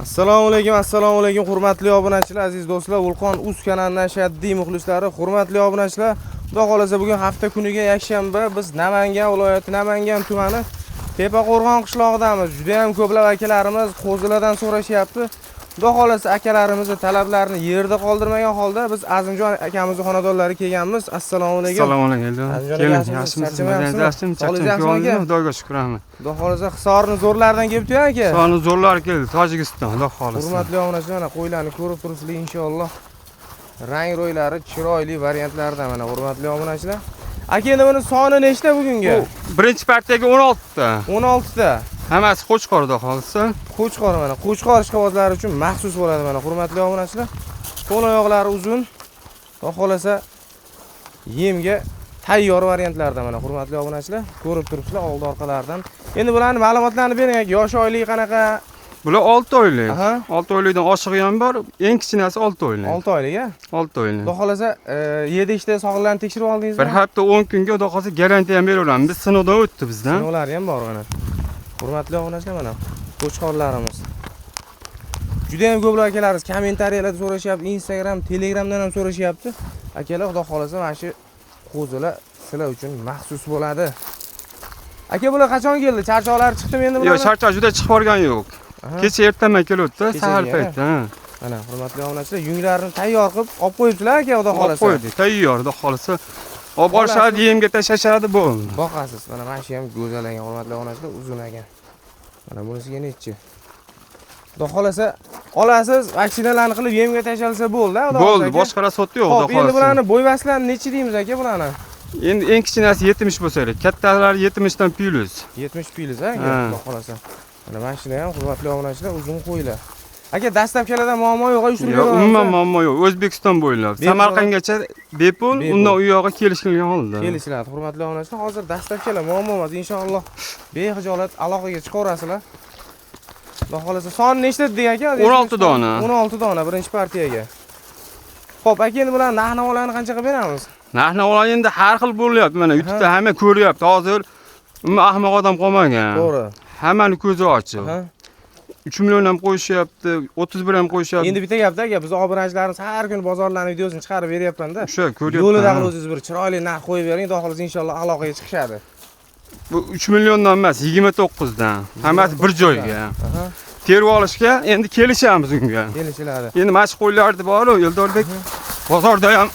Assalomu alaykum hurmatli obunachilar, aziz do'stlar, Vulqon Uz kanalining shaddiy muxlislari, hurmatli obunachilar. Xudo xolasa bugun hafta kuniga yakshanba biz Namangan viloyati Namangan tumani Tepaqo'rg'on qishlog'idamiz. Juda ham ko'plab akalarimiz qo'zilardan so'rashyapti. Xudo xolasa akalarimizni talablarini yerda qoldirmagan holda biz Azimjon akamizning xonadonlariga kelganmiz. Assalomu alaykum. Assalomu alaykum. Yaxshimisiz? Xudoga shukr. Xudo xolasa hisorni zo'rlardan kelibdi aka. Hisorni zo'rlar keldi, Tojikiston, xudo xolasa. Hurmatli obunachilar, mana qo'ylarni ko'rib turibsizlar inshaalloh. Rang ro'ylari chiroyli variantlarda mana hurmatli obunachilar. Aka, endi buni soni nechta bugunga? Birinchi partiyaga 16 ta. 16 ta. Hammasi qo'chqor xudo xolasa. Qo'chqor mana, qo'chqor ishqibozlari uchun maxsus bo'ladi mana hurmatli obunachilar. Qo'l oyoqlari uzun. Xudo xolasa yemga tayyor variantlarda mana hurmatli obunachilar. Ko'rib turibsizlar oldi orqalaridan. Endi bularning ma'lumotlarini bering aka. Yosh oyligi qanaqa? Bular 6 oylik. 6 oylikdan oshig'i ham bor. Eng kichkinasi 6 oylik. 6 oylik a? 6 oylik. Xudo xolasa 7 sog'lig'ini tekshirib oldingizmi? Bir hafta 10 kunga xudo xolasa garantiya ham beraveramiz. Biz sinovdan o'tdi bizdan. Sinovlari ham bor mana. Hurmatli obunachilar, mana qo'chqorlarimiz. Juda ham ko'plab akalarimiz kommentariyalarda so'rashyapti, Instagram, Telegramdan ham so'rashyapti. Akalar, xudo xolasa mana shu qo'zilar sizlar uchun maxsus bo'ladi. Aka, bular qachon keldi? Charchoqlar chiqdimi endi bular? Yo'q, charchoq juda chiqib borgan yo'q. Kecha ertaman kelibdi, sahar paytda. Mana hurmatli obunachilar, yunglarini tayyor qilib olib qo'yibsizlar aka, xudo xolasa. Olib qo'ydik, tayyor, xudo xolasa. Olib borishadi, yemga tashlashadi bo'ldi. Boqasiz. Mana shu ham go'zallangan hurmatli obunachilar, uzun ekan. Mana bunisiga nechi? Xudo xolasa olasiz, vaksinalarni qilib yemga tashalsa bo'ldi, xudo xolasa. Bo'ldi, boshqalar sotdi yo'q, xudo xolasa. Endi bularni bo'yvasilarni nechi deymiz aka bularni? Endi eng kichkinasi 70 bo'lsa kerak. Kattalari 70 dan plus. 70 plus aka, xudo xolasa. Mana shuni ham hurmatli obunachilar, uzun qo'ylar. Aka, dastlabkilardan muammo yo'q, uyushtirib beramiz. Yo'q, umuman muammo yo'q. O'zbekiston bo'ylab Samarqandgacha bepul, undan u yog'iga kelishilgan holda. Kelishiladi, hurmatli obunachilar. Hozir dastlabkilar muammo emas, inshaalloh behijolat aloqaga chiqaverasizlar. Xudo xolasa soni nechta dedik aka? 16 dona. 16 dona birinchi partiyaga. Xo'p, aka, endi bularni narx-navolarni qancha qilib beramiz? Narx-navolar endi har xil bo'lyapti. Mana YouTube'da hamma ko'ryapti. Hozir umuman ahmoq odam qolmagan. To'g'ri. Hammani ko'zi ochiq. 3 million ham qo'yishyapti, 31 ham qo'yishyapti. Endi bitta gapda aka, biz obunachilarimiz har kuni bozorlarning videosini chiqarib beryapman-da. O'sha ko'ryapman. Yo'lida o'zingiz bir chiroyli narx qo'yib bering, xudo xolasa inshaalloh aloqaga chiqishadi. Bu 3 milliondan emas, 29 dan. Hammasi bir joyga. Terib olishga endi kelishamiz unga. Kelishiladi. Endi mana shu qo'ylarni bor-ku, Eldorbek bozorda ham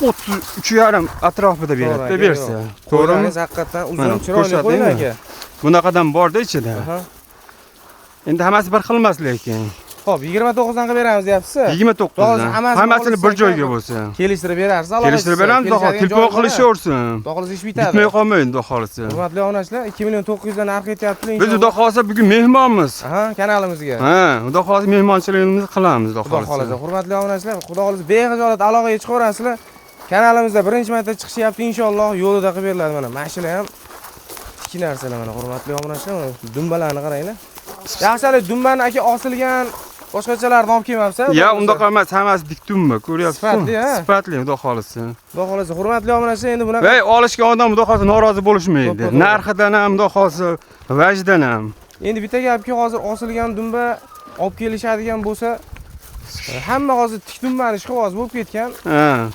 33,5 atrofida beradi, bersa. To'g'rimi? Haqiqatan uzun chiroyli qo'ylar aka. Bunaqadan borda ichida. Endi hammasi bir xil emas lekin. Xo'p, 29 dan qilib beramiz deyapsiz. 29 dan. Hammasini bir joyga bo'lsa. Kelishtirib berarsiz, aloqasi. Kelishtirib beramiz, telefon qilishaversin. Xudo xolasa ish bitadi. Bitmay qolmaydi, xudo xolasa. Hurmatli obunachilar, 2 million 900 dan narx aytyapti inshaalloh. Biz xudo xolasa bugun mehmonmiz. Kanalimizga. Xudo xolasa mehmonchiligimizni qilamiz, xudo xolasa. Xudo xolasa, hurmatli obunachilar, xudo xolasa behijolat aloqaga chiqaverasizlar. Kanalimizda birinchi marta chiqishyapti inshaalloh, yo'lida qilib beriladi mana. Mashina ham ikki narsalar mana hurmatli obunachilar, dumbalarni qaranglar. Yaxshalik dumbani aka osilgan boshqachalarni olib kelmabsiz? Yo'q, undaqa emas, hammasi dik dumba, ko'ryapsizmi? Sifatli, xudo xolasa. Xudo xolasa, hurmatli obunachilar, endi bunaqa Voy, olishgan odam xudo xolasa norozi bo'lishmaydi. Narxidan ham, xudo xolasa, vajdan ham. Endi bitta gapki, hozir osilgan dumba olib kelishadigan bo'lsa, hamma hozir tik dumbani ishqiboz bo'lib ketgan.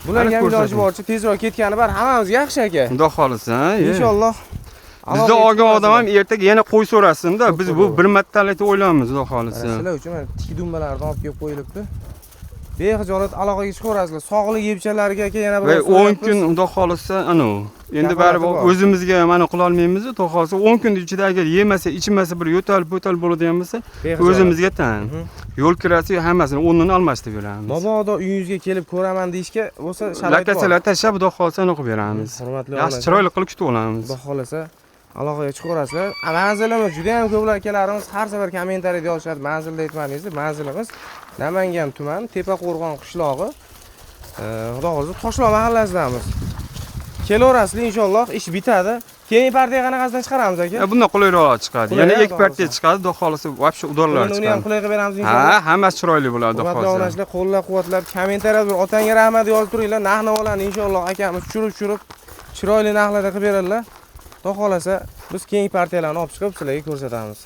Bularga ham iloji boricha tezroq ketgani bor, hammamizga yaxshi aka. Xudo xolasa, inshaalloh. Bizda olgan odam ham ertaga yana qo'y so'rasin-da. Biz bu bir martalik o'ylaymiz, xudo xolasa. Sizlar uchun mana tik dumbalarni olib kelib qo'yilibdi. Behijolat aloqaga chiqaverasizlar. Sog'liq yebchalariga aka yana bir 10 kun xudo xolasa, endi baribir o'zimizga mana qila olmaymiz, xudo xolasa 10 kun ichida agar yemasa, ichmasa bir yo'tal bo'ladigan bo'lsa, o'zimizga tan. Yo'l kirasi hammasini o'rnini almashtirib beramiz. Mabodo uyingizga kelib ko'raman deyishga bo'lsa, sharoit bor. Lakasalar tashlab xudo xolasa qilib beramiz. Yaxshi chiroyli qilib kutib olamiz. Xudo xolasa aloqaga chiqaverasizlar. Manzilimiz juda ham ko'plab akalarimiz har safar kommentariyada yozishadi. Manzilni aytmadingiz. Manzilimiz Namangan tumani Tepaqo'rg'on qishlog'i. Xudo xolasa Toshloq mahallasidamiz. Kelaverasizlar inshaalloh, ish bitadi. Keyingi partiya qanaqasidan chiqaramiz aka? Bundan qulayroq chiqadi. Yana ikki partiya chiqadi, xudo xolasa, vobshe udorlar chiqadi. Uni ham qulay qilib beramiz inshaalloh. Hammasi chiroyli bo'ladi, xudo xolasa. Obunachilar, qo'llab-quvvatlab, kommentariyada bir otangga rahmat yozib turinglar. Narx-navolarni inshaalloh akamiz tushirib, chiroyli narxlarda qilib beradilar. Xudo xolasa, biz keyingi partiyalarni olib chiqib sizlarga ko'rsatamiz.